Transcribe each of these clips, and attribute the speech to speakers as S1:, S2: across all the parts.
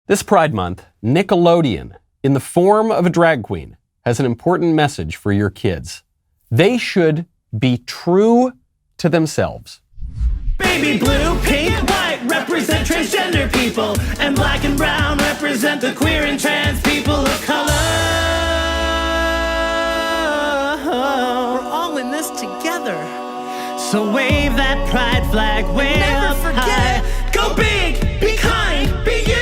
S1: This Pride Month, Nickelodeon, in the form of a drag queen, has an important message for your kids. They should be true to themselves.
S2: Baby blue, pink, white represent transgender people, and black and brown represent the queer and trans people of color.
S3: We're all in this together.
S2: So wave that pride flag way
S3: Never
S2: up
S3: forget.
S2: high. Go big, be kind, be you.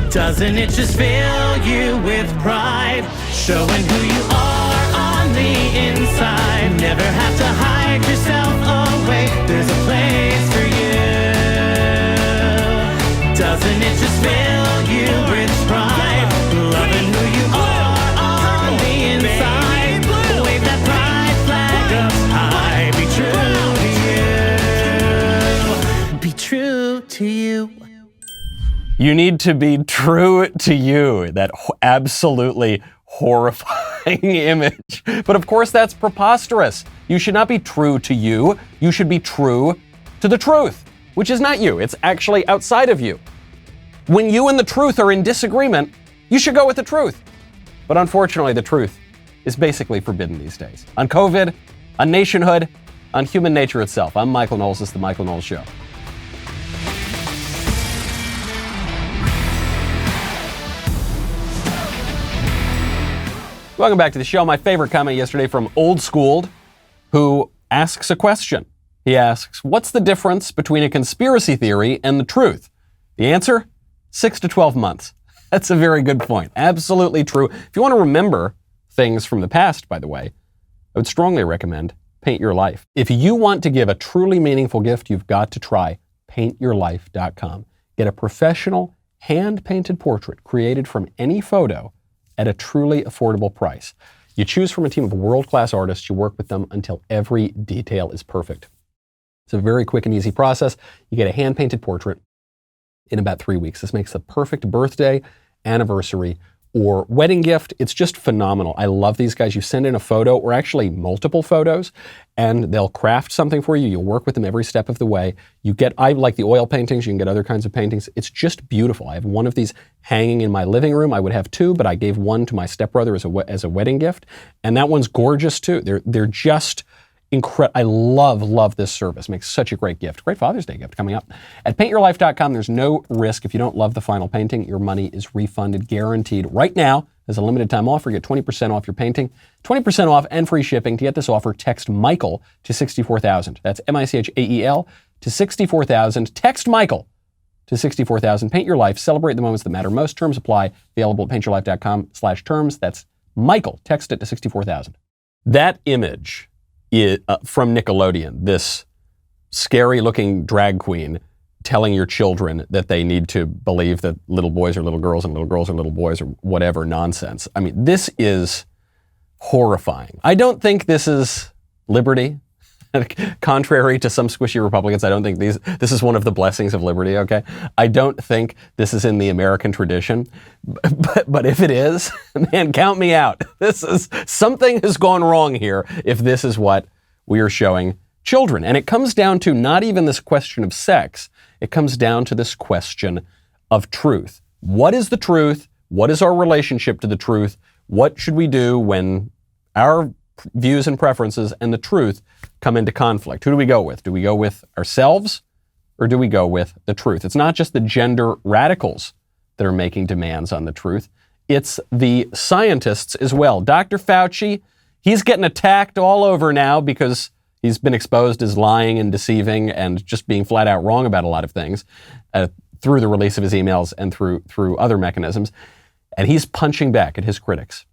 S2: Doesn't it just fill you with pride? Showing who you are on the inside. Never have to hide yourself away. There's a place for you. Doesn't it just fill you with pride? Loving who you are on the inside. Wave that pride flag up high. Be true to you. Be true to you.
S1: You need to be true to you. That absolutely horrifying image. But of course, that's preposterous. You should not be true to you. You should be true to the truth, which is not you. It's actually outside of you. When you and the truth are in disagreement, you should go with the truth. But unfortunately, the truth is basically forbidden these days. On COVID, on nationhood, on human nature itself. I'm Michael Knowles. This is The Michael Knowles Show. Welcome back to the show. My favorite comment yesterday from Old Schooled, who asks a question. He asks, what's the difference between a conspiracy theory and the truth? The answer, 6 to 12 months. That's a very good point. Absolutely true. If you want to remember things from the past, by the way, I would strongly recommend Paint Your Life. If you want to give a truly meaningful gift, you've got to try paintyourlife.com. Get a professional hand-painted portrait created from any photo at a truly affordable price. You choose from a team of world-class artists. You work with them until every detail is perfect. It's a very quick and easy process. You get a hand-painted portrait in about 3 weeks. This makes the perfect birthday, anniversary, or wedding gift. It's just phenomenal. I love these guys. You send in a photo, or actually multiple photos, and they'll craft something for you. You'll work with them every step of the way. I like the oil paintings. You can get other kinds of paintings. It's just beautiful. I have one of these hanging in my living room. I would have two, but I gave one to my stepbrother as a wedding gift, and that one's gorgeous too. They're just incredible. I love this service. Makes such a great gift. Great Father's Day gift coming up. At paintyourlife.com, there's no risk. If you don't love the final painting, your money is refunded, guaranteed. Right now, as a limited time offer, get 20% off your painting, 20% off and free shipping. To get this offer, text Michael to 64,000. That's MICHAEL to 64,000. Text Michael to 64,000. Paint Your Life. Celebrate the moments that matter most. Terms apply. Available at paintyourlife.com/terms. That's Michael. Text it to 64,000. That image from Nickelodeon, this scary-looking drag queen telling your children that they need to believe that little boys are little girls and little girls are little boys or whatever nonsense. I mean, this is horrifying. I don't think this is liberty. Contrary to some squishy Republicans, I don't think this is one of the blessings of liberty, okay? I don't think this is in the American tradition. But if it is, man, count me out. Something has gone wrong here if this is what we are showing children. And it comes down to not even this question of sex. It comes down to this question of truth. What is the truth? What is our relationship to the truth? What should we do when our views and preferences and the truth come into conflict? Who do we go with? Do we go with ourselves or do we go with the truth? It's not just the gender radicals that are making demands on the truth. It's the scientists as well. Dr. Fauci, he's getting attacked all over now because he's been exposed as lying and deceiving and just being flat out wrong about a lot of things through the release of his emails and through other mechanisms. And he's punching back at his critics.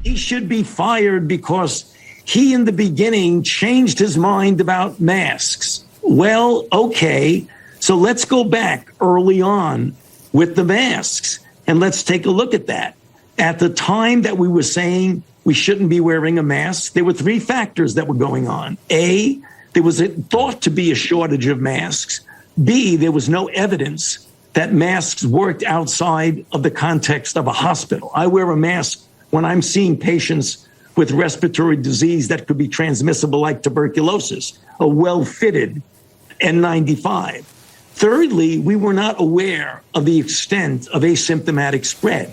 S4: He should be fired because he, in the beginning, changed his mind about masks. Well, okay, so let's go back early on with the masks, and let's take a look at that. At the time that we were saying we shouldn't be wearing a mask, there were three factors that were going on. A, there was thought to be a shortage of masks. B, there was no evidence that masks worked outside of the context of a hospital. I wear a mask when I'm seeing patients with respiratory disease that could be transmissible like tuberculosis, a well-fitted N95. Thirdly, we were not aware of the extent of asymptomatic spread.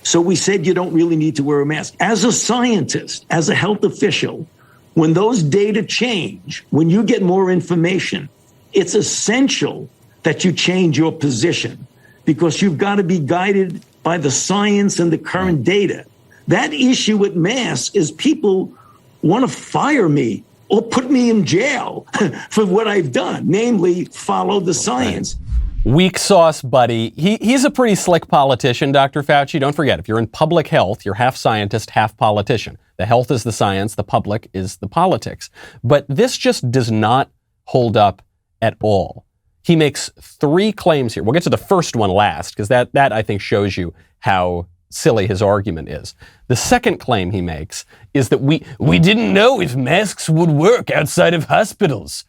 S4: So we said you don't really need to wear a mask. As a scientist, as a health official, when those data change, when you get more information, it's essential that you change your position because you've got to be guided by the science and the current data. That issue with masks is people want to fire me or put me in jail for what I've done, namely follow the science.
S1: Weak sauce, buddy. He's a pretty slick politician, Dr. Fauci. Don't forget, if you're in public health, you're half scientist, half politician. The health is the science, the public is the politics. But this just does not hold up at all. He makes three claims here. We'll get to the first one last, because that I think shows you how silly his argument is. The second claim he makes is that we didn't know if masks would work outside of hospitals.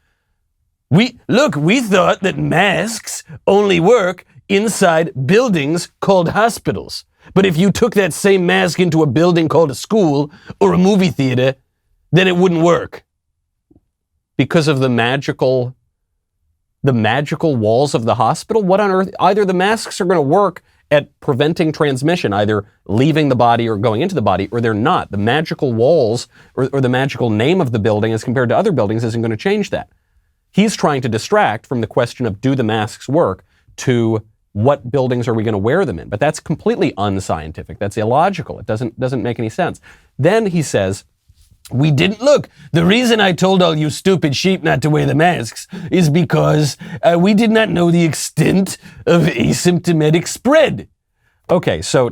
S1: We thought that masks only work inside buildings called hospitals. But if you took that same mask into a building called a school or a movie theater, then it wouldn't work. Because of the magical walls of the hospital? What on earth? Either the masks are going to work at preventing transmission, either leaving the body or going into the body, or they're not. The magical walls or the magical name of the building as compared to other buildings isn't going to change that. He's trying to distract from the question of do the masks work to what buildings are we going to wear them in? But that's completely unscientific. That's illogical. It doesn't make any sense. Then he says, we didn't look. The reason I told all you stupid sheep not to wear the masks is because we did not know the extent of asymptomatic spread. Okay, so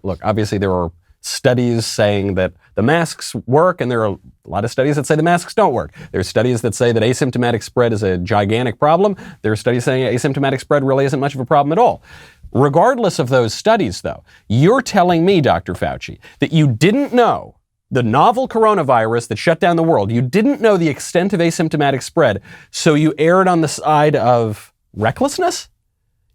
S1: look, obviously there are studies saying that the masks work, and there are a lot of studies that say the masks don't work. There's studies that say that asymptomatic spread is a gigantic problem. There are studies saying asymptomatic spread really isn't much of a problem at all. Regardless of those studies, though, you're telling me, Dr. Fauci, that you didn't know the novel coronavirus that shut down the world. You didn't know the extent of asymptomatic spread, so you erred on the side of recklessness?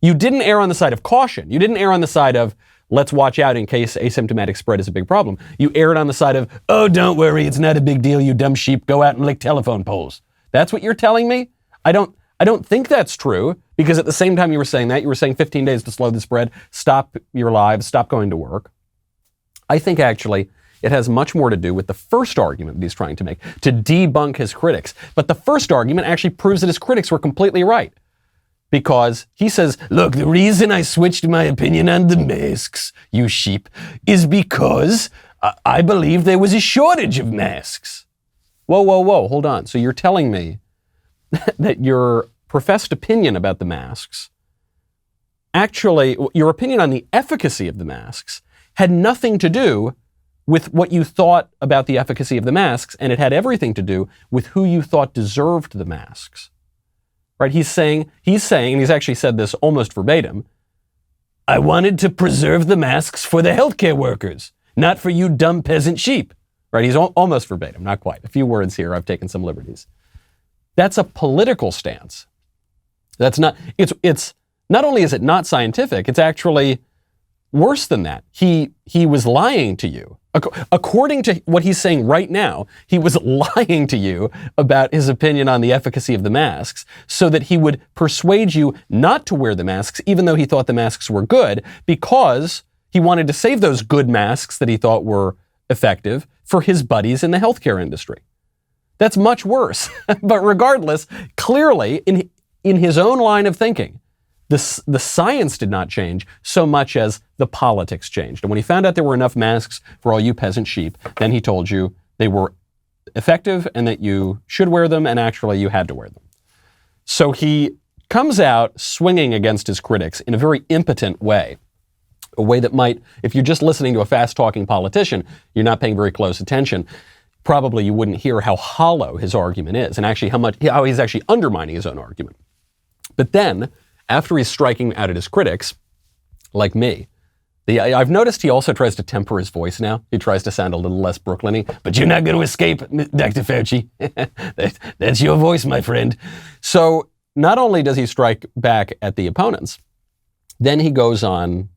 S1: You didn't err on the side of caution. You didn't err on the side of, let's watch out in case asymptomatic spread is a big problem. You erred on the side of, oh, don't worry, it's not a big deal, you dumb sheep, go out and lick telephone poles. That's what you're telling me? I don't think that's true, because at the same time you were saying that, you were saying 15 days to slow the spread, stop your lives, stop going to work. I think actually it has much more to do with the first argument that he's trying to make, to debunk his critics. But the first argument actually proves that his critics were completely right. Because he says, look, the reason I switched my opinion on the masks, you sheep, is because I believe there was a shortage of masks. Whoa, hold on. So you're telling me that your professed opinion about the masks, actually, your opinion on the efficacy of the masks had nothing to do with what you thought about the efficacy of the masks, and it had everything to do with who you thought deserved the masks. Right? He's saying, and he's actually said this almost verbatim, I wanted to preserve the masks for the healthcare workers, not for you dumb peasant sheep. Right? He's almost verbatim, not quite. A few words here, I've taken some liberties. That's a political stance. It's not only is it not scientific, it's actually worse than that. He was lying to you. According to what he's saying right now, he was lying to you about his opinion on the efficacy of the masks so that he would persuade you not to wear the masks, even though he thought the masks were good, because he wanted to save those good masks that he thought were effective for his buddies in the healthcare industry. That's much worse. But regardless, clearly, in his own line of thinking, the science did not change so much as the politics changed. And when he found out there were enough masks for all you peasant sheep, then he told you they were effective and that you should wear them, and actually you had to wear them. So he comes out swinging against his critics in a very impotent way, a way that might, if you're just listening to a fast-talking politician, you're not paying very close attention, probably you wouldn't hear how hollow his argument is and actually how he's actually undermining his own argument. But then, after he's striking out at his critics, like me, I've noticed he also tries to temper his voice now. He tries to sound a little less Brooklyn-y. But you're not going to escape, Dr. Fauci. That's your voice, my friend. So not only does he strike back at the opponents, then he goes on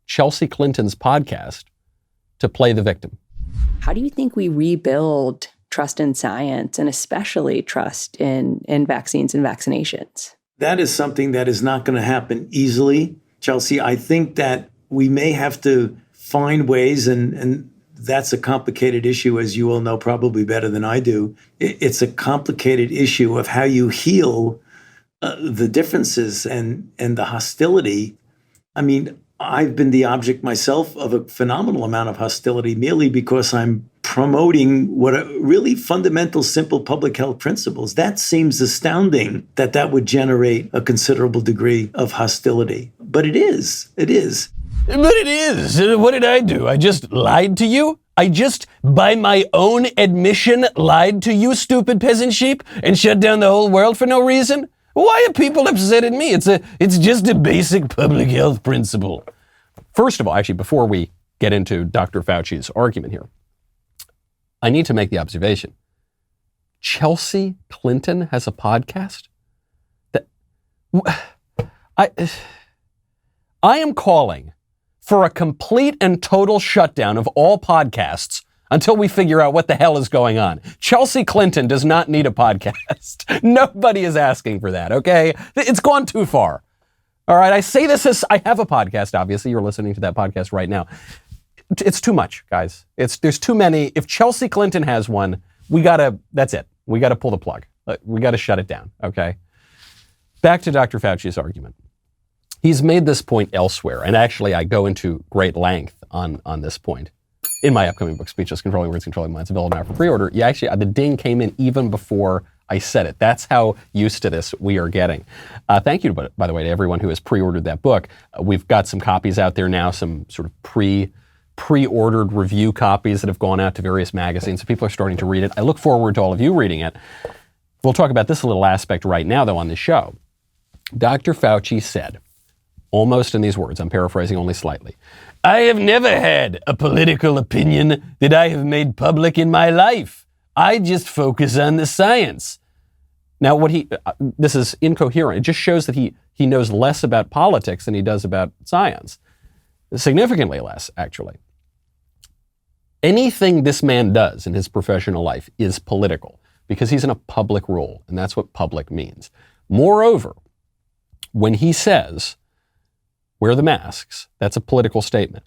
S1: Chelsea Clinton's podcast to play the victim.
S3: How do you think we rebuild trust in science, and especially trust in vaccines and vaccinations?
S4: That is something that is not going to happen easily, Chelsea. I think that we may have to find ways, and that's a complicated issue, as you all know probably better than I do. It's a complicated issue of how you heal the differences and the hostility. I mean, I've been the object myself of a phenomenal amount of hostility merely because I'm promoting what are really fundamental, simple public health principles. That seems astounding that would generate a considerable degree of hostility. But it is. It is.
S1: But it is. What did I do? I just lied to you? I just, by my own admission, lied to you, stupid peasant sheep, and shut down the whole world for no reason? Why are people upset at me? It's just a basic public health principle. First of all, actually, before we get into Dr. Fauci's argument here, I need to make the observation. Chelsea Clinton has a podcast? I am calling for a complete and total shutdown of all podcasts until we figure out what the hell is going on. Chelsea Clinton does not need a podcast. Nobody is asking for that, okay? It's gone too far. All right, I say this as I have a podcast, obviously. You're listening to that podcast right now. It's too much, guys. There's too many. If Chelsea Clinton has one, that's it. We gotta pull the plug. We gotta shut it down, okay? Back to Dr. Fauci's argument. He's made this point elsewhere, and actually I go into great length on this point. In my upcoming book, Speechless, Controlling Words, Controlling Minds, available now for pre-order. The ding came in even before I said it. That's how used to this we are getting. Thank you, by the way, to everyone who has pre-ordered that book. We've got some copies out there now, some sort of pre-ordered review copies that have gone out to various magazines. So people are starting to read it. I look forward to all of you reading it. We'll talk about this little aspect right now, though, on this show. Dr. Fauci said, almost in these words, I'm paraphrasing only slightly, I have never had a political opinion that I have made public in my life. I just focus on the science. Now, this is incoherent. It just shows that he knows less about politics than he does about science. Significantly less, actually. Anything this man does in his professional life is political because he's in a public role, and that's what public means. Moreover, when he says, wear the masks, that's a political statement.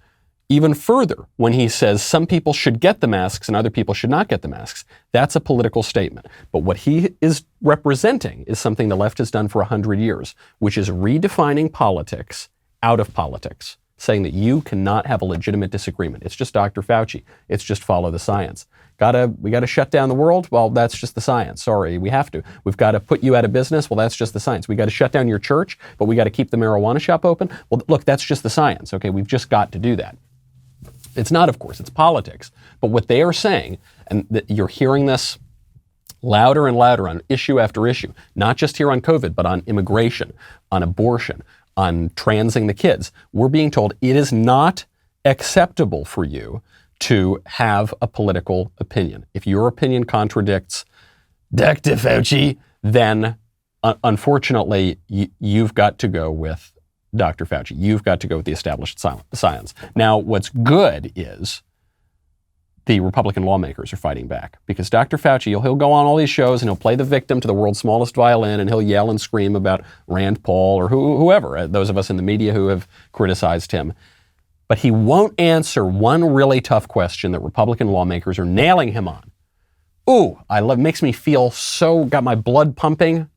S1: Even further, when he says some people should get the masks and other people should not get the masks, that's a political statement. But what he is representing is something the left has done for 100 years, which is redefining politics out of politics, saying that you cannot have a legitimate disagreement. It's just Dr. Fauci. It's just follow the science. We got to shut down the world? Well, that's just the science. Sorry, we have to. We've got to put you out of business? Well, that's just the science. We got to shut down your church, but we got to keep the marijuana shop open? Well, look, that's just the science. Okay, we've just got to do that. It's not, of course, it's politics. But what they are saying, and you're hearing this louder and louder on issue after issue, not just here on COVID, but on immigration, on abortion, on transing the kids. We're being told it is not acceptable for you to have a political opinion. If your opinion contradicts Dr. Fauci, then unfortunately, you've got to go with Dr. Fauci. You've got to go with the established science. Now, what's good is the Republican lawmakers are fighting back because Dr. Fauci, he'll go on all these shows and he'll play the victim to the world's smallest violin and he'll yell and scream about Rand Paul or whoever, those of us in the media who have criticized him. But he won't answer one really tough question that Republican lawmakers are nailing him on. Makes me feel so, got my blood pumping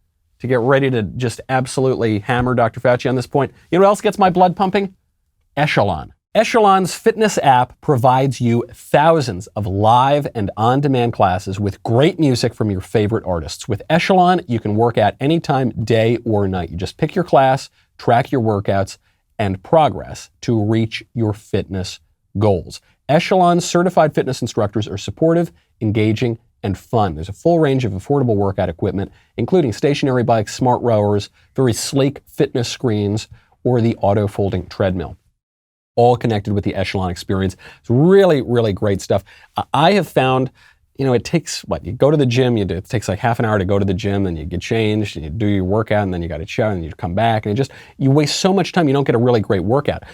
S1: to get ready to just absolutely hammer Dr. Fauci on this point. You know what else gets my blood pumping? Echelon. Echelon's fitness app provides you thousands of live and on-demand classes with great music from your favorite artists. With Echelon, you can work out anytime, day or night. You just pick your class, track your workouts, and progress to reach your fitness goals. Echelon's certified fitness instructors are supportive, engaging, and fun. There's a full range of affordable workout equipment, including stationary bikes, smart rowers, very sleek fitness screens, or the auto-folding treadmill. All connected with the Echelon experience. It's really, really great stuff. I have found, it takes, you go to the gym, it takes like half an hour to go to the gym, then you get changed, and you do your workout, and then you got to shower, and you come back, and you waste so much time, you don't get a really great workout.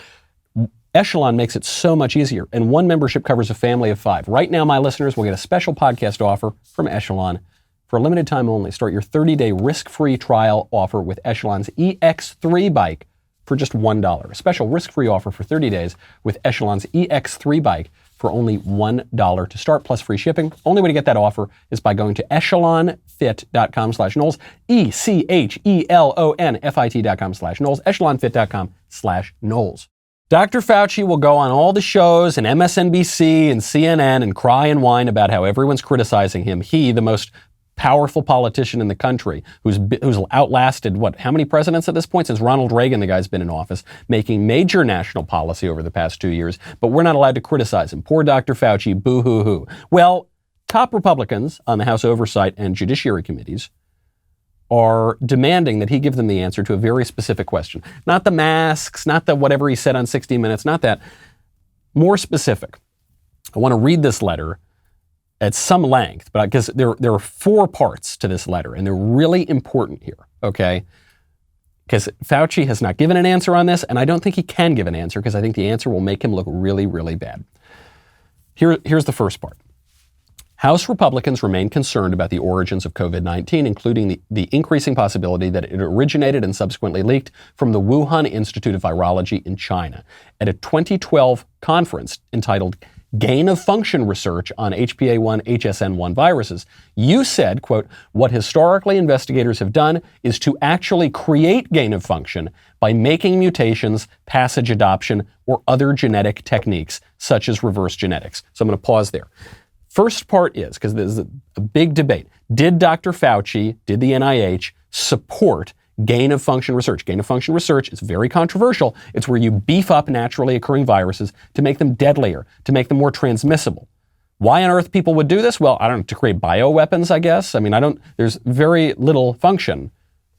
S1: Echelon makes it so much easier, and one membership covers a family of 5. Right now, my listeners will get a special podcast offer from Echelon. For a limited time only, start your 30-day risk-free trial offer with Echelon's EX3 bike for just $1. A special risk-free offer for 30 days with Echelon's EX3 bike for only $1 to start, plus free shipping. Only way to get that offer is by going to echelonfit.com/Knowles, ECHELONFIT.com/Knowles, echelonfit.com/Knowles. Dr. Fauci will go on all the shows and MSNBC and CNN and cry and whine about how everyone's criticizing him. He, the most powerful politician in the country, who's outlasted, how many presidents at this point? Since Ronald Reagan, the guy's been in office, making major national policy over the past 2 years, but we're not allowed to criticize him. Poor Dr. Fauci, boo-hoo-hoo. Well, top Republicans on the House Oversight and Judiciary Committees are demanding that he give them the answer to a very specific question. Not the masks, not the whatever he said on 60 Minutes, not that. More specific. I want to read this letter at some length, but because there are 4 parts to this letter, and they're really important here, okay? Because Fauci has not given an answer on this, and I don't think he can give an answer, because I think the answer will make him look really, really bad. Here's the first part. House Republicans remain concerned about the origins of COVID-19, including the increasing possibility that it originated and subsequently leaked from the Wuhan Institute of Virology in China. At a 2012 conference entitled Gain-of-Function Research on HPA1, HSN1 viruses, you said, quote, what historically investigators have done is to actually create gain-of-function by making mutations, passage adoption, or other genetic techniques, such as reverse genetics. So I'm going to pause there. First part is, because there's a big debate, did Dr. Fauci, did the NIH support gain-of-function research? Gain-of-function research is very controversial. It's where you beef up naturally occurring viruses to make them deadlier, to make them more transmissible. Why on earth people would do this? Well, I don't know, to create bioweapons, I guess. I mean, there's very little function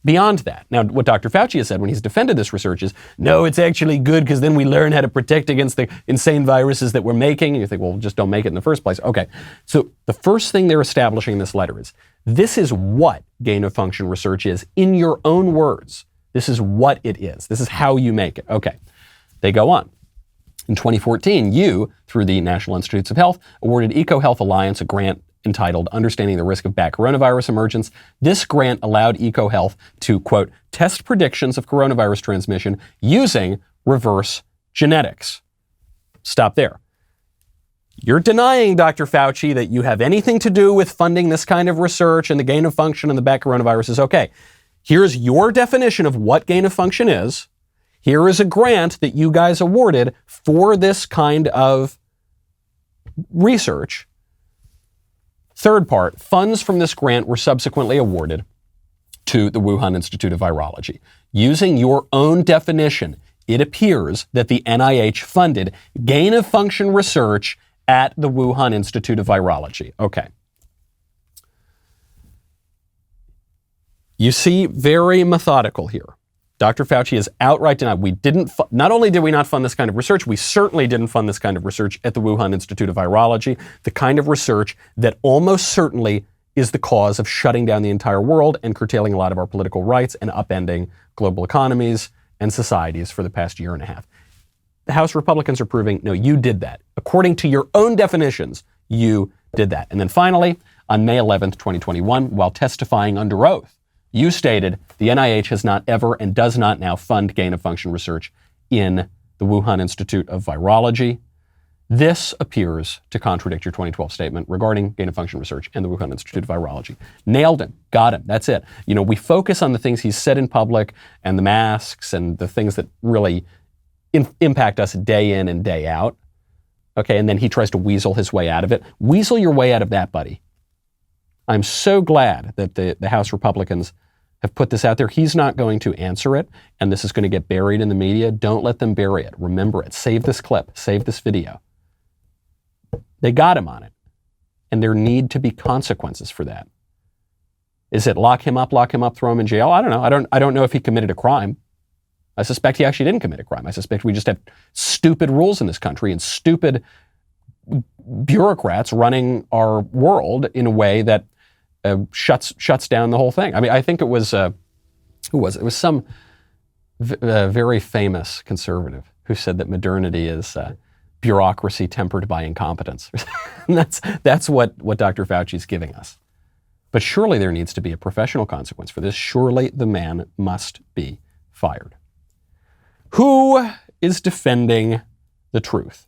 S1: beyond that. Now, what Dr. Fauci has said when he's defended this research is, no, it's actually good because then we learn how to protect against the insane viruses that we're making. And you think, well, just don't make it in the first place. Okay, so the first thing they're establishing in this letter is, this is what gain-of-function research is in your own words. This is what it is. This is how you make it. Okay, they go on. In 2014, you, through the National Institutes of Health, awarded EcoHealth Alliance a grant entitled Understanding the Risk of Bat Coronavirus Emergence. This grant allowed EcoHealth to, quote, test predictions of coronavirus transmission using reverse genetics. Stop there. You're denying, Dr. Fauci, that you have anything to do with funding this kind of research and the gain of function and the bat coronavirus is okay. Here's your definition of what gain of function is. Here is a grant that you guys awarded for this kind of research. Third part, funds from this grant were subsequently awarded to the Wuhan Institute of Virology. Using your own definition, it appears that the NIH funded gain-of-function research at the Wuhan Institute of Virology. Okay. You see, very methodical here. Dr. Fauci has outright denied not only did we not fund this kind of research, we certainly didn't fund this kind of research at the Wuhan Institute of Virology, the kind of research that almost certainly is the cause of shutting down the entire world and curtailing a lot of our political rights and upending global economies and societies for the past year and a half. The House Republicans are proving, no, you did that. According to your own definitions, you did that. And then finally, on May 11th, 2021, while testifying under oath, you stated the NIH has not ever and does not now fund gain-of-function research in the Wuhan Institute of Virology. This appears to contradict your 2012 statement regarding gain-of-function research and the Wuhan Institute of Virology. Nailed him. Got him. That's it. You know, we focus on the things he's said in public and the masks and the things that really impact us day in and day out. Okay, and then he tries to weasel his way out of it. Weasel your way out of that, buddy. I'm so glad that the House Republicans have put this out there. He's not going to answer it, and this is going to get buried in the media. Don't let them bury it. Remember it. Save this clip. Save this video. They got him on it, and there need to be consequences for that. Is it lock him up, throw him in jail? I don't know. I don't know if he committed a crime. I suspect he actually didn't commit a crime. I suspect we just have stupid rules in this country and stupid bureaucrats running our world in a way that shuts down the whole thing. I mean, I think it was, who was it? It was some very famous conservative who said that modernity is bureaucracy tempered by incompetence. And that's what Dr. Fauci's giving us. But surely there needs to be a professional consequence for this. Surely the man must be fired. Who is defending the truth?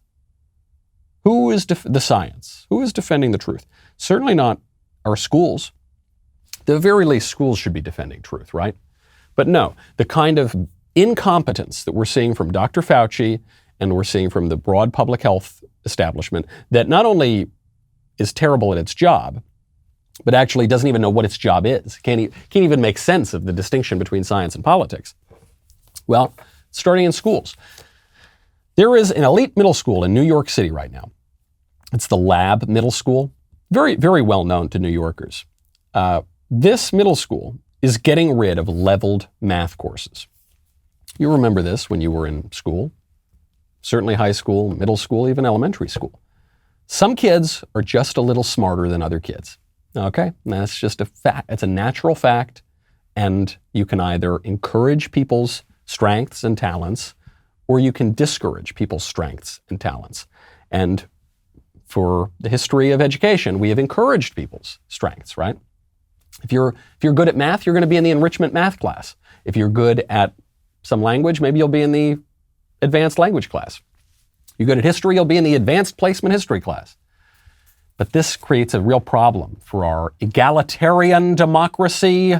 S1: Who is the science? Who is defending the truth? Certainly not our schools. At the very least, schools should be defending truth, right? But no, the kind of incompetence that we're seeing from Dr. Fauci and we're seeing from the broad public health establishment that not only is terrible at its job, but actually doesn't even know what its job is. Can't even make sense of the distinction between science and politics. Well, starting in schools. There is an elite middle school in New York City right now. It's the Lab Middle School. Very, very well known to New Yorkers. This middle school is getting rid of leveled math courses. You remember this when you were in school. Certainly high school, middle school, even elementary school. Some kids are just a little smarter than other kids. Okay, that's just a fact. It's a natural fact, and you can either encourage people's strengths and talents, or you can discourage people's strengths and talents. And for the history of education, we have encouraged people's strengths, right? If you're good at math, you're going to be in the enrichment math class. If you're good at some language, maybe you'll be in the advanced language class. You're good at history, you'll be in the advanced placement history class. But this creates a real problem for our egalitarian democracy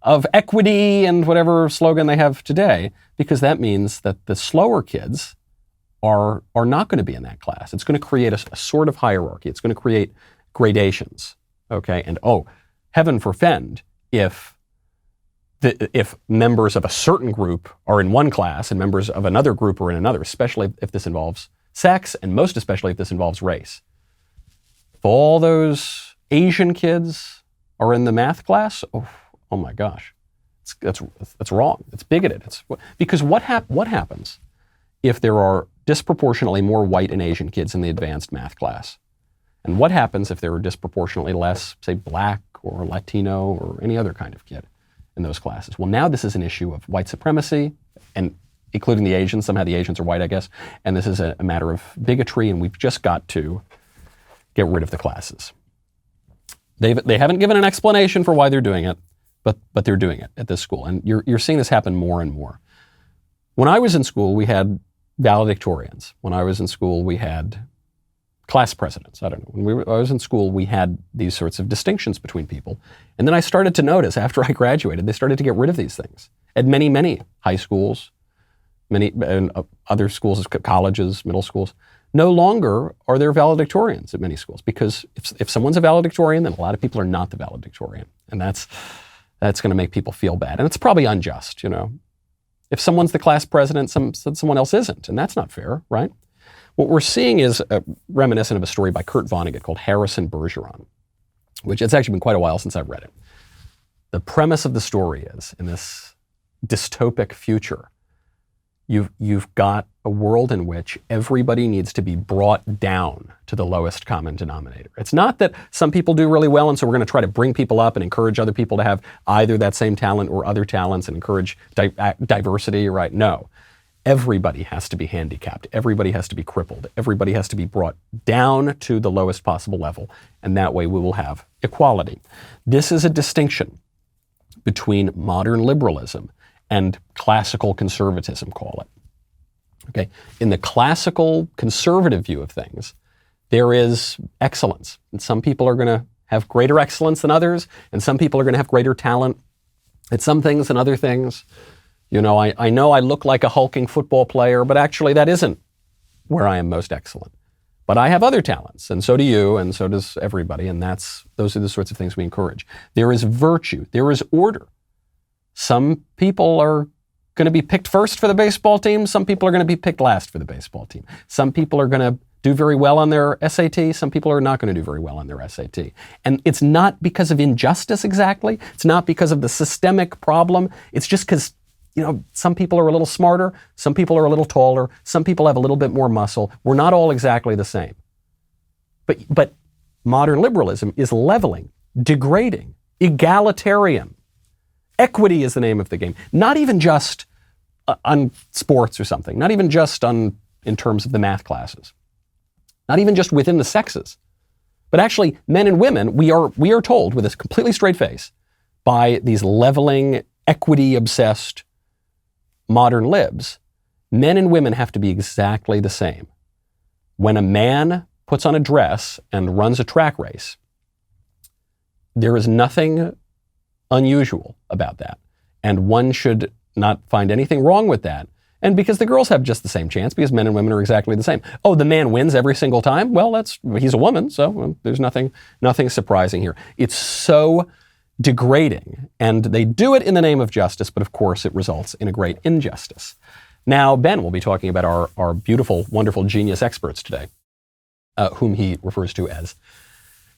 S1: of equity and whatever slogan they have today, because that means that the slower kids are not going to be in that class. It's going to create a sort of hierarchy. It's going to create gradations, okay? And heaven forfend if members of a certain group are in one class and members of another group are in another, especially if this involves sex, and most especially if this involves race. If all those Asian kids are in the math class, oh my gosh, that's wrong. It's bigoted. Because what happens if there are disproportionately more white and Asian kids in the advanced math class? And what happens if there are disproportionately less, say, black or Latino or any other kind of kid in those classes? Well, now this is an issue of white supremacy, and including the Asians. Somehow the Asians are white, I guess. And this is a matter of bigotry, and we've just got to get rid of the classes. They haven't given an explanation for why they're doing it, but they're doing it at this school. And you're seeing this happen more and more. When I was in school, we had valedictorians. When I was in school, we had class presidents. I don't know. When I was in school, we had these sorts of distinctions between people. And then I started to notice after I graduated, they started to get rid of these things at many, many high schools, many other schools, colleges, middle schools. No longer are there valedictorians at many schools, because if someone's a valedictorian, then a lot of people are not the valedictorian. And that's going to make people feel bad. And it's probably unjust, you know. If someone's the class president, someone else isn't. And that's not fair, right? What we're seeing is reminiscent of a story by Kurt Vonnegut called Harrison Bergeron, which it's actually been quite a while since I've read it. The premise of the story is, in this dystopic future, you've got a world in which everybody needs to be brought down to the lowest common denominator. It's not that some people do really well, and so we're going to try to bring people up and encourage other people to have either that same talent or other talents and encourage diversity, right? No. Everybody has to be handicapped. Everybody has to be crippled. Everybody has to be brought down to the lowest possible level, and that way we will have equality. This is a distinction between modern liberalism and classical conservatism, call it. Okay. In the classical conservative view of things, there is excellence. And some people are going to have greater excellence than others, and some people are going to have greater talent at some things than other things. You know I look like a hulking football player, but actually that isn't where I am most excellent. But I have other talents, and so do you, and so does everybody, and those are the sorts of things we encourage. There is virtue. There is order. Some people are going to be picked first for the baseball team. Some people are going to be picked last for the baseball team. Some people are going to do very well on their SAT. Some people are not going to do very well on their SAT. And it's not because of injustice exactly. It's not because of the systemic problem. It's just because, you know, some people are a little smarter. Some people are a little taller. Some people have a little bit more muscle. We're not all exactly the same. But modern liberalism is leveling, degrading, egalitarian. Equity is the name of the game. Not even just on sports or something. Not even just in terms of the math classes. Not even just within the sexes. But actually, men and women, we are told with a completely straight face by these leveling, equity-obsessed modern libs, men and women have to be exactly the same. When a man puts on a dress and runs a track race, there is nothing unusual about that. And one should not find anything wrong with that. And because the girls have just the same chance, because men and women are exactly the same. Oh, the man wins every single time? Well, he's a woman, so there's nothing surprising here. It's so degrading, and they do it in the name of justice, but of course it results in a great injustice. Now, Ben will be talking about our beautiful, wonderful genius experts today, whom he refers to as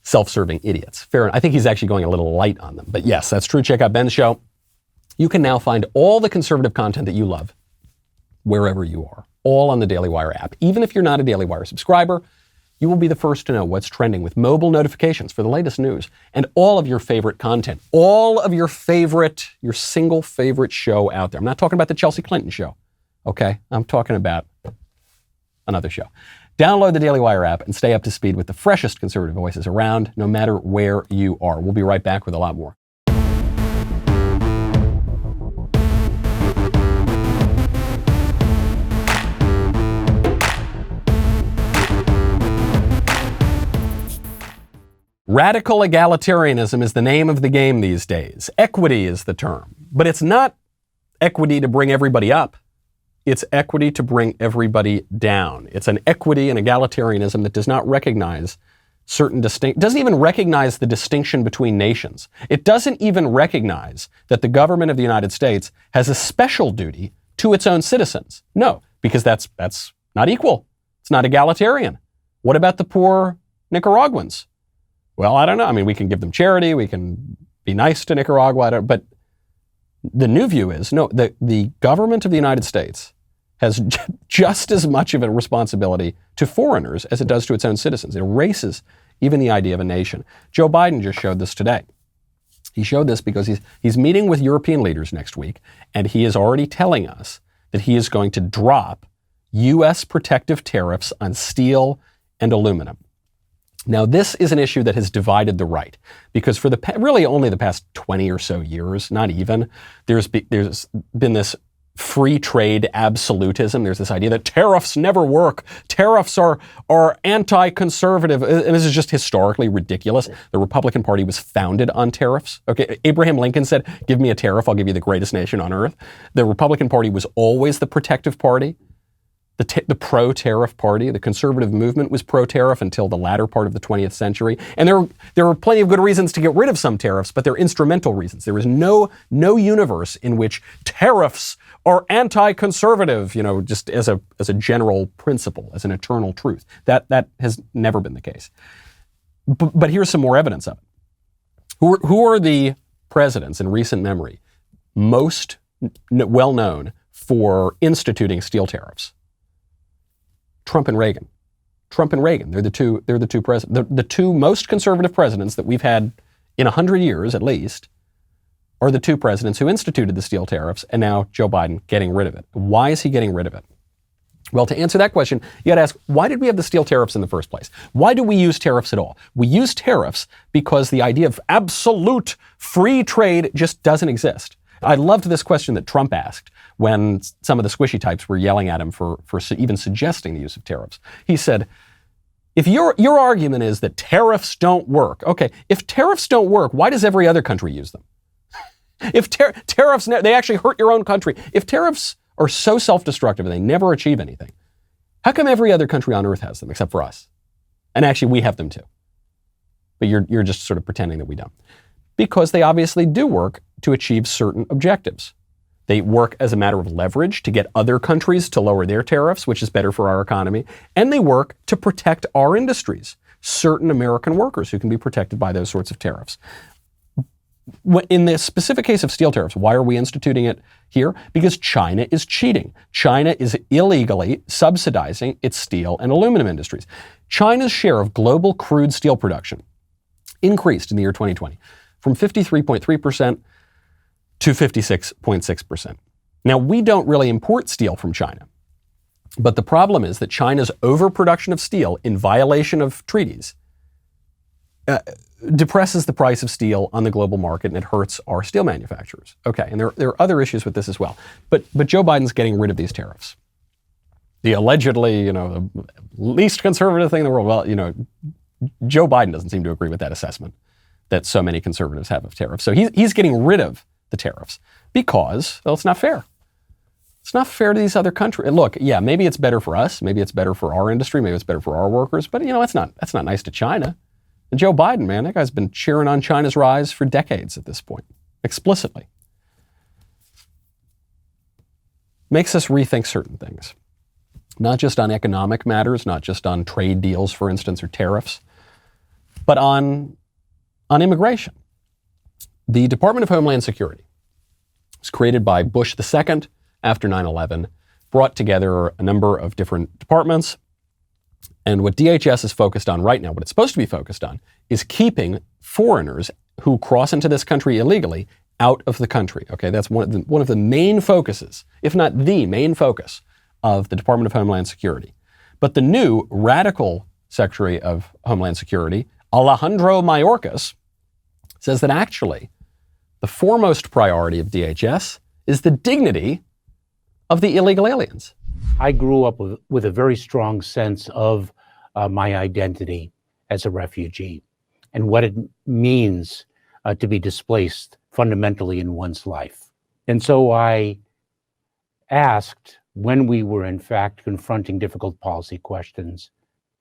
S1: self-serving idiots. Fair enough. I think he's actually going a little light on them. But yes, that's true. Check out Ben's show. You can now find all the conservative content that you love wherever you are, all on the Daily Wire app. Even if you're not a Daily Wire subscriber, you will be the first to know what's trending with mobile notifications for the latest news and all of your favorite content, all of your single favorite show out there. I'm not talking about the Chelsea Clinton show, okay? I'm talking about another show. Download the Daily Wire app and stay up to speed with the freshest conservative voices around, no matter where you are. We'll be right back with a lot more. Radical egalitarianism is the name of the game these days. Equity is the term. But it's not equity to bring everybody up. It's equity to bring everybody down. It's an equity and egalitarianism that does not recognize doesn't even recognize the distinction between nations. It doesn't even recognize that the government of the United States has a special duty to its own citizens. No, because that's not equal. It's not egalitarian. What about the poor Nicaraguans? Well, I don't know. I mean, we can give them charity. We can be nice to Nicaragua. But the new view is, no, the government of the United States has just as much of a responsibility to foreigners as it does to its own citizens. It erases even the idea of a nation. Joe Biden just showed this today. He showed this because he's meeting with European leaders next week, and he is already telling us that he is going to drop U.S. protective tariffs on steel and aluminum. Now, this is an issue that has divided the right, because for really only the past 20 or so years, not even, there's been this free trade absolutism. There's this idea that tariffs never work. Tariffs are anti-conservative. And this is just historically ridiculous. The Republican Party was founded on tariffs. Okay, Abraham Lincoln said, "Give me a tariff, I'll give you the greatest nation on earth." The Republican Party was always the protective party. The pro-tariff party, the conservative movement was pro-tariff until the latter part of the 20th century. And there were plenty of good reasons to get rid of some tariffs, but they're instrumental reasons. There is no universe in which tariffs are anti-conservative, just as a general principle, as an eternal truth. That has never been the case. But here's some more evidence of it. Who are the presidents in recent memory most well known for instituting steel tariffs? Trump and Reagan. Trump and Reagan. They're the two presidents. The two most conservative presidents that we've had in 100 years at least are the two presidents who instituted the steel tariffs, and now Joe Biden getting rid of it. Why is he getting rid of it? Well, to answer that question, you got to ask, why did we have the steel tariffs in the first place? Why do we use tariffs at all? We use tariffs because the idea of absolute free trade just doesn't exist. I loved this question that Trump asked when some of the squishy types were yelling at him for even suggesting the use of tariffs. He said, if your argument is that tariffs don't work, okay, if tariffs don't work, why does every other country use them? If tariffs, they actually hurt your own country. If tariffs are so self-destructive and they never achieve anything, how come every other country on earth has them except for us? And actually, we have them too. But you're just sort of pretending that we don't. Because they obviously do work to achieve certain objectives. They work as a matter of leverage to get other countries to lower their tariffs, which is better for our economy. And they work to protect our industries, certain American workers who can be protected by those sorts of tariffs. In the specific case of steel tariffs, why are we instituting it here? Because China is cheating. China is illegally subsidizing its steel and aluminum industries. China's share of global crude steel production increased in the year 2020 from 53.3% to 56.6%. Now, we don't really import steel from China, but the problem is that China's overproduction of steel in violation of treaties depresses the price of steel on the global market, and it hurts our steel manufacturers. Okay, and there are other issues with this as well. But Joe Biden's getting rid of these tariffs. The allegedly, the least conservative thing in the world. Well, Joe Biden doesn't seem to agree with that assessment that so many conservatives have of tariffs. So he's getting rid of the tariffs because, well, it's not fair. It's not fair to these other countries. Look, yeah, maybe it's better for us. Maybe it's better for our industry. Maybe it's better for our workers. But, that's not nice to China. And Joe Biden, man, that guy's been cheering on China's rise for decades at this point, explicitly. Makes us rethink certain things, not just on economic matters, not just on trade deals, for instance, or tariffs, but on immigration. The Department of Homeland Security was created by Bush II after 9/11, brought together a number of different departments. And what DHS is focused on right now, what it's supposed to be focused on, is keeping foreigners who cross into this country illegally out of the country. Okay, that's one of the main focuses, if not the main focus, of the Department of Homeland Security. But the new radical Secretary of Homeland Security, Alejandro Mayorkas, says that actually the foremost priority of DHS is the dignity of the illegal aliens.
S3: I grew up with a very strong sense of my identity as a refugee and what it means to be displaced fundamentally in one's life. And so I asked, when we were in fact confronting difficult policy questions,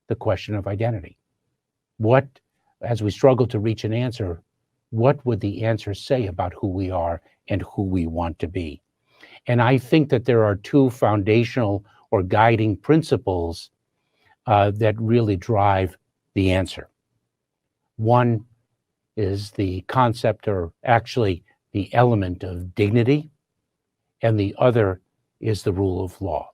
S3: the question of identity. What, as we struggle to reach an answer, what would the answer say about who we are and who we want to be? And I think that there are two foundational or guiding principles that really drive the answer. One is the concept, or actually the element, of dignity, and the other is the rule of law.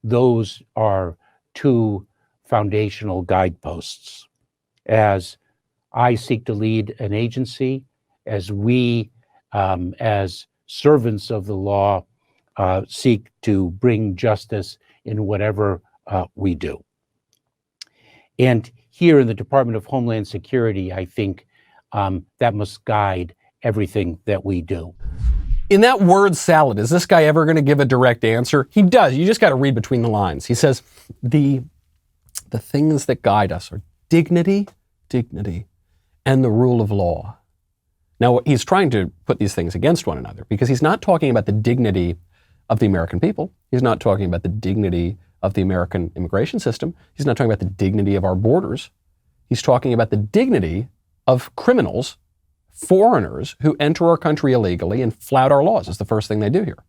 S3: Those are two foundational guideposts. As I seek to lead an agency, as we, as servants of the law, seek to bring justice in whatever we do. And here in the Department of Homeland Security, I think that must guide everything that we do.
S1: In that word salad, is this guy ever going to give a direct answer? He does. You just got to read between the lines. He says, the things that guide us are dignity, and the rule of law. Now, he's trying to put these things against one another because he's not talking about the dignity of the American people. He's not talking about the dignity of the American immigration system. He's not talking about the dignity of our borders. He's talking about the dignity of criminals, foreigners who enter our country illegally and flout our laws. Is the first thing they do here.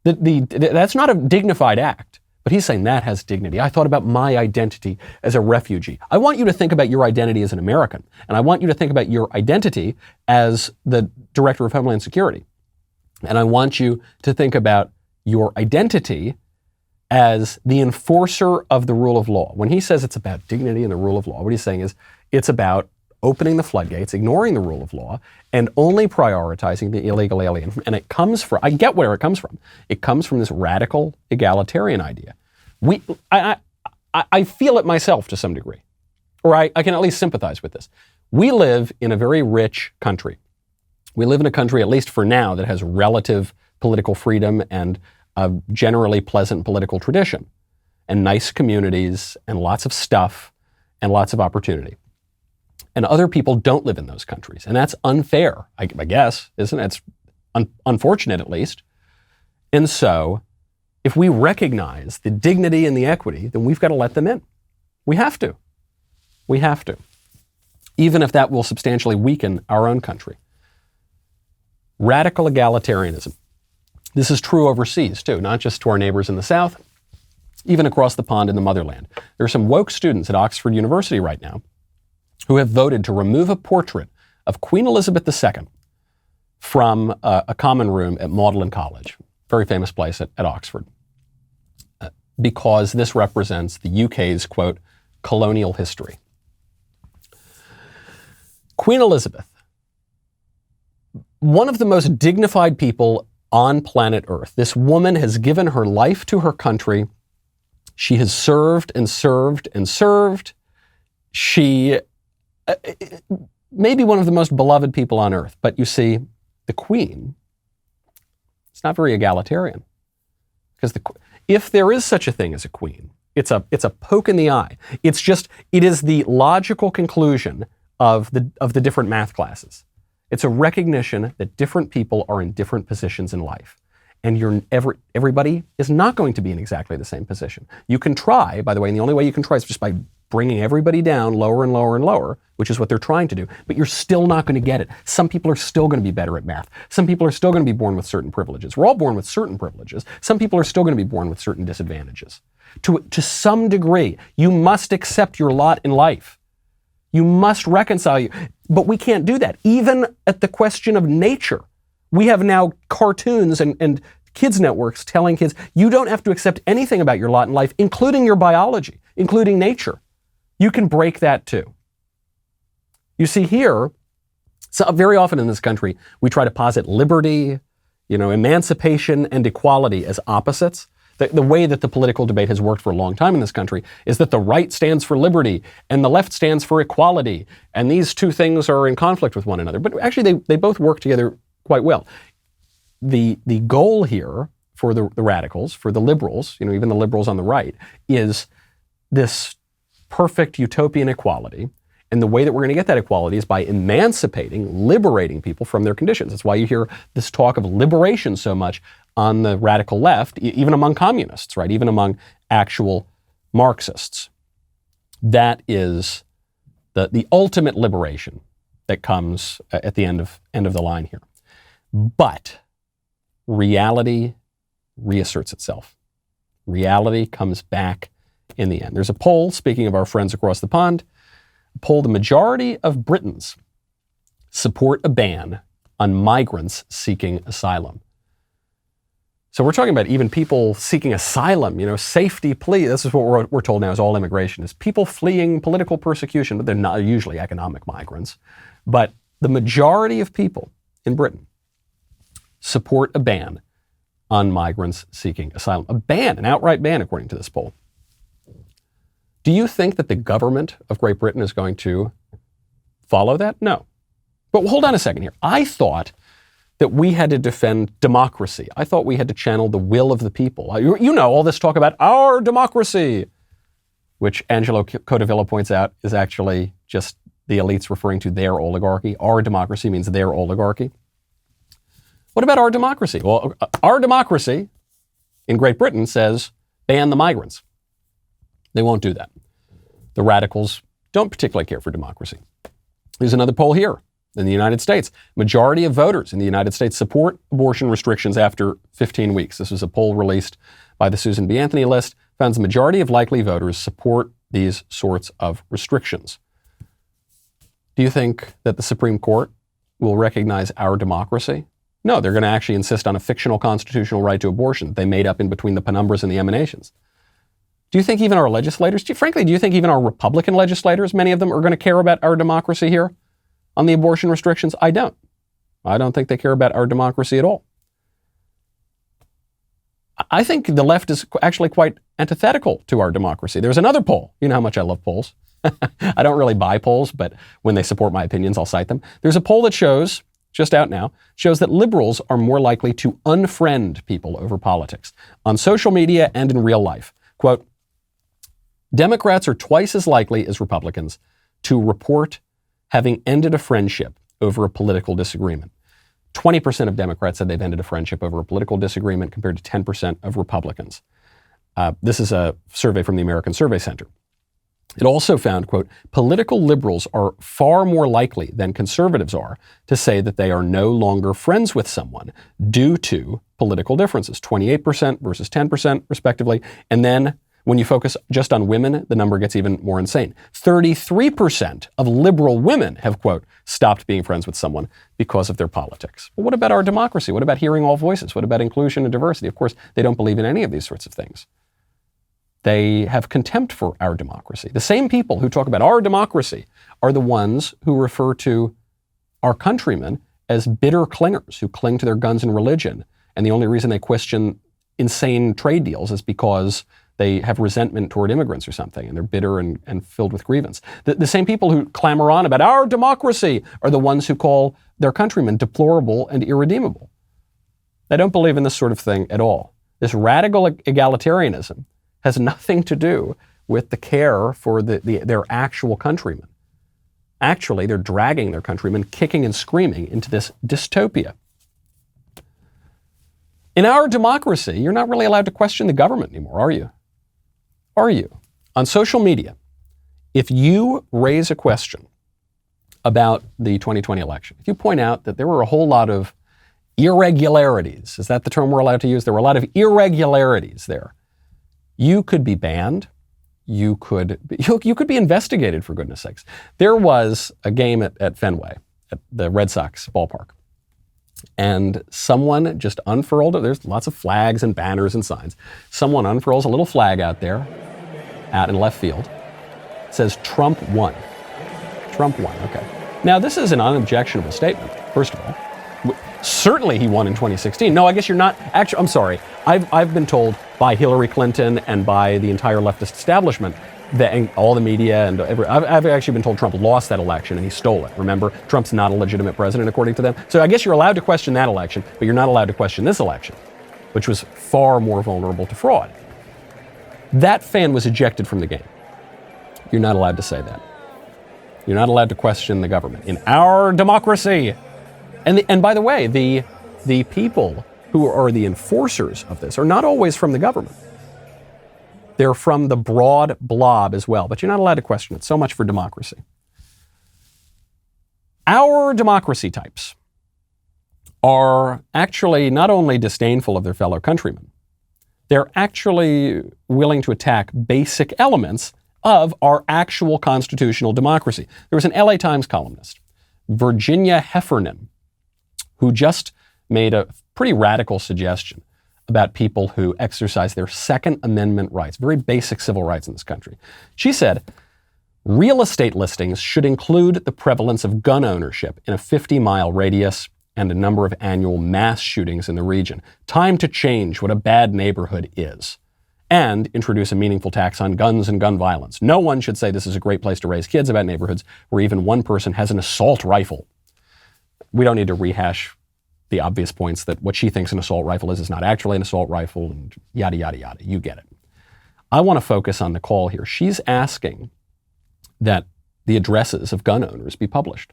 S1: That's not a dignified act, but he's saying that has dignity. I thought about my identity as a refugee. I want you to think about your identity as an American, and I want you to think about your identity as the Director of Homeland Security. And I want you to think about your identity as the enforcer of the rule of law. When he says it's about dignity and the rule of law, what he's saying is it's about opening the floodgates, ignoring the rule of law, and only prioritizing the illegal alien. And it comes from, I get where it comes from. It comes from this radical egalitarian idea. I feel it myself to some degree, or I can at least sympathize with this. We live in a very rich country. We live in a country, at least for now, that has relative political freedom and a generally pleasant political tradition, and nice communities, and lots of stuff, and lots of opportunity. And other people don't live in those countries. And that's unfair, I guess, isn't it? It's unfortunate, at least. And so, if we recognize the dignity and the equity, then we've got to let them in. We have to. We have to. Even if that will substantially weaken our own country. Radical egalitarianism. This is true overseas, too, not just to our neighbors in the South, even across the pond in the motherland. There are some woke students at Oxford University right now who have voted to remove a portrait of Queen Elizabeth II from a common room at Magdalen College, very famous place at Oxford, because this represents the UK's, quote, colonial history. Queen Elizabeth, one of the most dignified people on planet Earth. This woman has given her life to her country. She has served and served and served. She maybe one of the most beloved people on earth. But you see, the Queen, it's not very egalitarian. Because if there is such a thing as a queen, it's a poke in the eye. It is the logical conclusion of the different math classes. It's a recognition that different people are in different positions in life. And everybody is not going to be in exactly the same position. You can try, by the way, and the only way you can try is just by bringing everybody down lower and lower and lower, which is what they're trying to do, but you're still not going to get it. Some people are still going to be better at math. Some people are still going to be born with certain privileges. We're all born with certain privileges. Some people are still going to be born with certain disadvantages. To some degree, you must accept your lot in life. You must reconcile you. But we can't do that. Even at the question of nature, we have now cartoons and kids networks telling kids, you don't have to accept anything about your lot in life, including your biology, including nature. You can break that too. You see here, so very often in this country, we try to posit liberty, emancipation and equality as opposites. The way that the political debate has worked for a long time in this country is that the right stands for liberty and the left stands for equality. And these two things are in conflict with one another. But actually, they both work together quite well. The goal here for the radicals, for the liberals, even the liberals on the right, is this perfect utopian equality. And the way that we're going to get that equality is by emancipating, liberating people from their conditions. That's why you hear this talk of liberation so much on the radical left, even among communists, right? Even among actual Marxists. That is the ultimate liberation that comes at the end of the line here. But reality reasserts itself. Reality comes back in the end. There's a poll, speaking of our friends across the pond, the majority of Britons support a ban on migrants seeking asylum. So we're talking about even people seeking asylum, safety plea. This is what we're told now is all immigration is people fleeing political persecution, but they're not usually economic migrants. But the majority of people in Britain support a ban on migrants seeking asylum. A ban, an outright ban, according to this poll. Do you think that the government of Great Britain is going to follow that? No. But hold on a second here. I thought that we had to defend democracy. I thought we had to channel the will of the people. All this talk about our democracy, which Angelo Codevilla points out is actually just the elites referring to their oligarchy. Our democracy means their oligarchy. What about our democracy? Well, our democracy in Great Britain says ban the migrants. They won't do that. The radicals don't particularly care for democracy. There's another poll here in the United States. Majority of voters in the United States support abortion restrictions after 15 weeks. This was a poll released by the Susan B. Anthony list. Found the majority of likely voters support these sorts of restrictions. Do you think that the Supreme Court will recognize our democracy? No, they're going to actually insist on a fictional constitutional right to abortion they made up in between the penumbras and the emanations. Do you think even our legislators, do you think even our Republican legislators, many of them, are going to care about our democracy here on the abortion restrictions? I don't. I don't think they care about our democracy at all. I think the left is actually quite antithetical to our democracy. There's another poll. You know how much I love polls. I don't really buy polls, but when they support my opinions, I'll cite them. There's a poll that shows, just out now, shows that liberals are more likely to unfriend people over politics on social media and in real life. Quote, Democrats are twice as likely as Republicans to report having ended a friendship over a political disagreement. 20% of Democrats said they've ended a friendship over a political disagreement compared to 10% of Republicans. This is a survey from the American Survey Center. It also found, quote, political liberals are far more likely than conservatives are to say that they are no longer friends with someone due to political differences, 28% versus 10% respectively. And then when you focus just on women, the number gets even more insane. 33% of liberal women have, quote, stopped being friends with someone because of their politics. Well, what about our democracy? What about hearing all voices? What about inclusion and diversity? Of course, they don't believe in any of these sorts of things. They have contempt for our democracy. The same people who talk about our democracy are the ones who refer to our countrymen as bitter clingers who cling to their guns and religion. And the only reason they question insane trade deals is because they have resentment toward immigrants or something, and they're bitter and filled with grievance. The same people who clamor on about our democracy are the ones who call their countrymen deplorable and irredeemable. I don't believe in this sort of thing at all. This radical egalitarianism has nothing to do with the care for their actual countrymen. Actually, they're dragging their countrymen kicking and screaming into this dystopia. In our democracy, you're not really allowed to question the government anymore, are you? Are you? On social media, if you raise a question about the 2020 election, if you point out that there were a whole lot of irregularities, is that the term we're allowed to use? There were a lot of irregularities there. You could be banned. You could be investigated, for goodness sakes. There was a game at Fenway, at the Red Sox ballpark, and someone just unfurled it. There's lots of flags and banners and signs. Someone unfurls a little flag out there, out in left field. It says Trump won. Trump won, okay. Now, this is an unobjectionable statement, first of all. Certainly he won in 2016. No, I guess you're not. Actually, I'm sorry. I've been told by Hillary Clinton and by the entire leftist establishment, and all the media, and I've actually been told Trump lost that election and he stole it. Remember, Trump's not a legitimate president according to them. So I guess you're allowed to question that election, but you're not allowed to question this election, which was far more vulnerable to fraud. That fan was ejected from the game. You're not allowed to say that. You're not allowed to question the government in our democracy. And by the way, the people who are the enforcers of this are not always from the government. They're from the broad blob as well, but you're not allowed to question it. So much for democracy. Our democracy types are actually not only disdainful of their fellow countrymen, they're actually willing to attack basic elements of our actual constitutional democracy. There was an LA Times columnist, Virginia Heffernan, who just made a pretty radical suggestion about people who exercise their Second Amendment rights, very basic civil rights in this country. She said, real estate listings should include the prevalence of gun ownership in a 50-mile radius and a number of annual mass shootings in the region. Time to change what a bad neighborhood is and introduce a meaningful tax on guns and gun violence. No one should say this is a great place to raise kids about neighborhoods where even one person has an assault rifle. We don't need to rehash the obvious points that what she thinks an assault rifle is not actually an assault rifle, and yada, yada, yada. You get it. I want to focus on the call here. She's asking that the addresses of gun owners be published,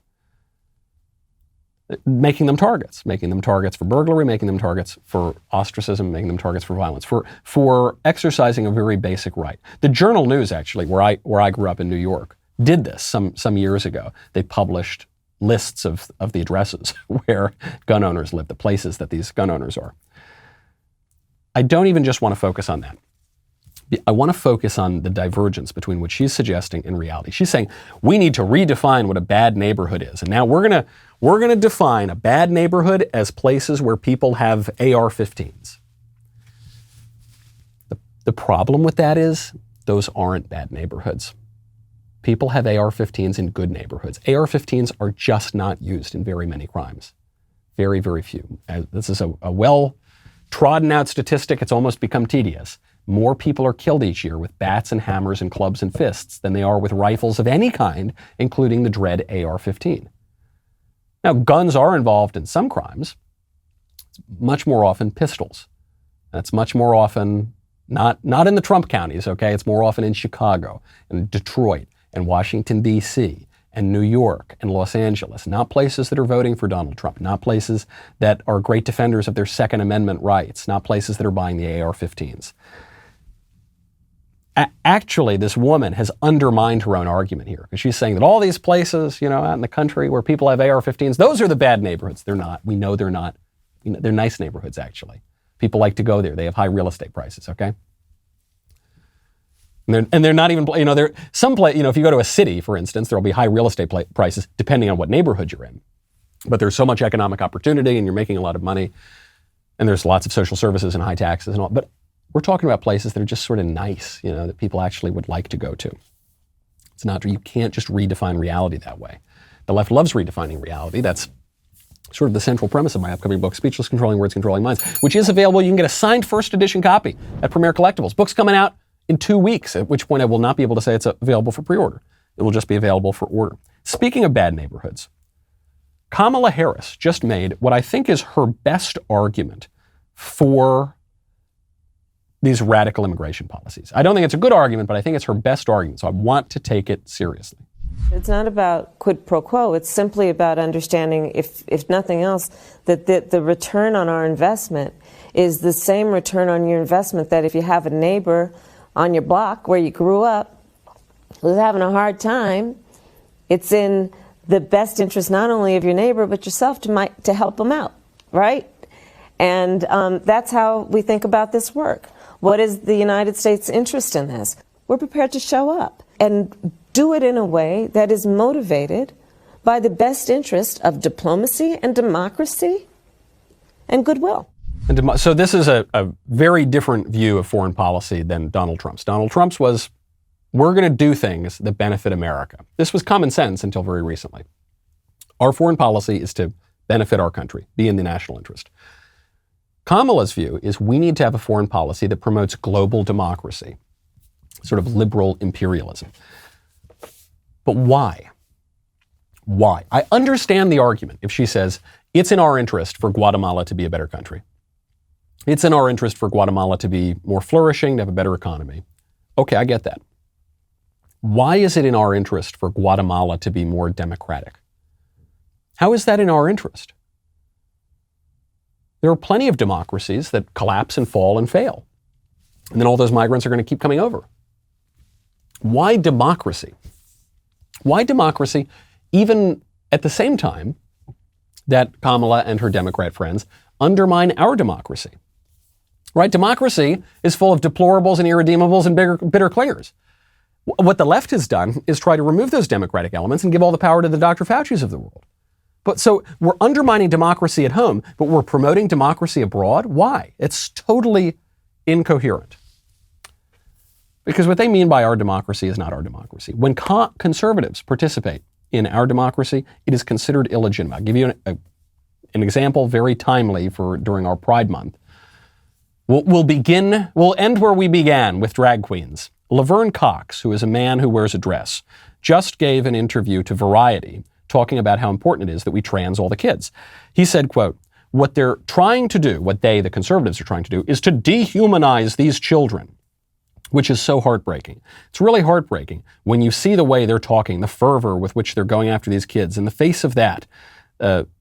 S1: making them targets for burglary, making them targets for ostracism, making them targets for violence, for exercising a very basic right. The Journal News, actually, where I grew up in New York, did this some years ago. They published lists of the addresses where gun owners live, the places that these gun owners are. I don't even just want to focus on that. I want to focus on the divergence between what she's suggesting and reality. She's saying we need to redefine what a bad neighborhood is. And now we're going to define a bad neighborhood as places where people have AR-15s. The problem with that is those aren't bad neighborhoods. People have AR-15s in good neighborhoods. AR-15s are just not used in very many crimes. Very, very few. This is a well-trodden out statistic. It's almost become tedious. More people are killed each year with bats and hammers and clubs and fists than they are with rifles of any kind, including the dread AR-15. Now, guns are involved in some crimes. It's much more often pistols. That's much more often not in the Trump counties, okay? It's more often in Chicago and Detroit and Washington, D.C., and New York and Los Angeles, not places that are voting for Donald Trump, not places that are great defenders of their Second Amendment rights, not places that are buying the AR-15s. Actually, this woman has undermined her own argument here, because she's saying that all these places, out in the country where people have AR-15s, those are the bad neighborhoods. They're not. We know they're not. They're nice neighborhoods, actually. People like to go there. They have high real estate prices, okay? And they're not even, they're some place, if you go to a city, for instance, there'll be high real estate prices depending on what neighborhood you're in. But there's so much economic opportunity and you're making a lot of money and there's lots of social services and high taxes and all. But we're talking about places that are just sort of nice, that people actually would like to go to. It's not, you can't just redefine reality that way. The left loves redefining reality. That's sort of the central premise of my upcoming book, Speechless, Controlling Words, Controlling Minds, which is available. You can get a signed first edition copy at Premier Collectibles. Book's coming out in 2 weeks, at which point I will not be able to say it's available for pre-order. It will just be available for order. Speaking of bad neighborhoods, Kamala Harris just made what I think is her best argument for these radical immigration policies. I don't think it's a good argument, but I think it's her best argument, so I want to take it seriously.
S5: It's not about quid pro quo. It's simply about understanding, if nothing else, that the return on our investment is the same return on your investment that if you have a neighbor on your block where you grew up who's having a hard time, it's in the best interest not only of your neighbor but yourself to help them out, right? And that's how we think about this work. What is the United States' interest in this? We're prepared to show up and do it in a way that is motivated by the best interest of diplomacy and democracy and goodwill.
S1: So this is a very different view of foreign policy than Donald Trump's. Donald Trump's was, we're going to do things that benefit America. This was common sense until very recently. Our foreign policy is to benefit our country, be in the national interest. Kamala's view is we need to have a foreign policy that promotes global democracy, sort of liberal imperialism. But why? Why? I understand the argument if she says it's in our interest for Guatemala to be a better country. It's in our interest for Guatemala to be more flourishing, to have a better economy. Okay, I get that. Why is it in our interest for Guatemala to be more democratic? How is that in our interest? There are plenty of democracies that collapse and fall and fail. And then all those migrants are going to keep coming over. Why democracy? Why democracy even at the same time that Kamala and her Democrat friends undermine our democracy? Right? Democracy is full of deplorables and irredeemables and bitter clingers. What the left has done is try to remove those democratic elements and give all the power to the Dr. Fauci's of the world. But so we're undermining democracy at home, but we're promoting democracy abroad? Why? It's totally incoherent. Because what they mean by our democracy is not our democracy. When conservatives participate in our democracy, it is considered illegitimate. I'll give you an example very timely for during our Pride Month. We'll end where we began with drag queens. Laverne Cox, who is a man who wears a dress, just gave an interview to Variety talking about how important it is that we trans all the kids. He said, quote, what they're trying to do, what they, the conservatives, are trying to do, is to dehumanize these children, which is so heartbreaking. It's really heartbreaking when you see the way they're talking, the fervor with which they're going after these kids. In the face of that,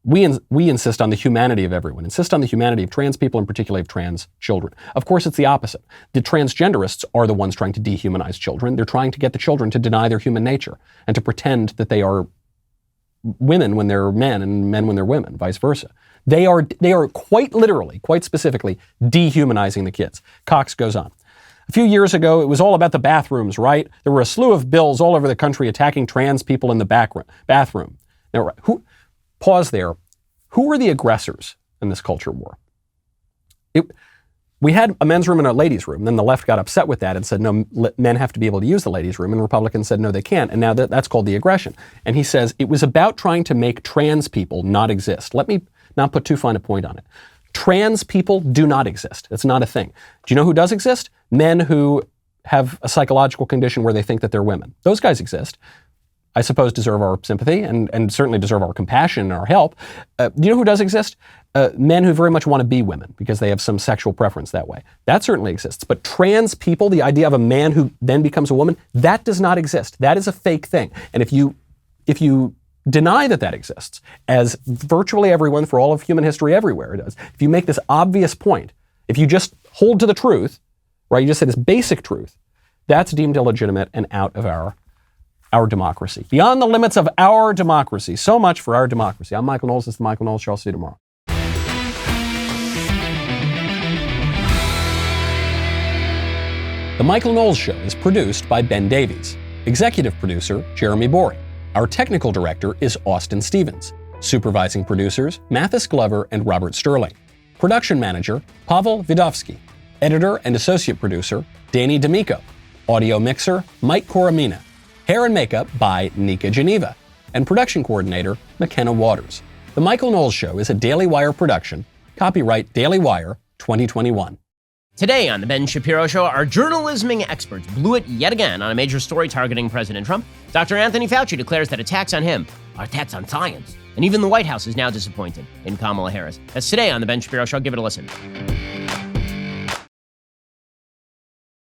S1: we insist on the humanity of everyone, insist on the humanity of trans people, and particularly of trans children. Of course, it's the opposite. The transgenderists are the ones trying to dehumanize children. They're trying to get the children to deny their human nature and to pretend that they are women when they're men and men when they're women, vice versa. They are quite literally, quite specifically, dehumanizing the kids. Cox goes on. A few years ago, it was all about the bathrooms, right? There were a slew of bills all over the country attacking trans people in the bathroom. Now, pause there. Who were the aggressors in this culture war? We had a men's room and a ladies' room. Then the left got upset with that and said, no, men have to be able to use the ladies' room. And Republicans said, no, they can't. And now that's called the aggression. And he says, it was about trying to make trans people not exist. Let me not put too fine a point on it. Trans people do not exist. It's not a thing. Do you know who does exist? Men who have a psychological condition where they think that they're women. Those guys exist. I suppose deserve our sympathy and certainly deserve our compassion and our help. Do you know who does exist? Men who very much want to be women because they have some sexual preference that way. That certainly exists. But trans people, the idea of a man who then becomes a woman, that does not exist. That is a fake thing. And if you deny that exists, as virtually everyone for all of human history everywhere does, if you make this obvious point, if you just hold to the truth, right, you just say this basic truth, that's deemed illegitimate and out of our democracy. Beyond the limits of our democracy. So much for our democracy. I'm Michael Knowles. This is the Michael Knowles Show. I'll see you tomorrow. The Michael Knowles Show is produced by Ben Davies. Executive producer, Jeremy Boring. Our technical director is Austin Stevens. Supervising producers, Mathis Glover and Robert Sterling. Production manager, Pavel Vidovsky. Editor and associate producer, Danny D'Amico. Audio mixer, Mike Coromina. Hair and makeup by Nika Geneva. And production coordinator, McKenna Waters. The Michael Knowles Show is a Daily Wire production. Copyright Daily Wire 2021.
S6: Today on The Ben Shapiro Show, our journalisming experts blew it yet again on a major story targeting President Trump. Dr. Anthony Fauci declares that attacks on him are attacks on science. And even the White House is now disappointed in Kamala Harris. That's today on The Ben Shapiro Show. Give it a listen.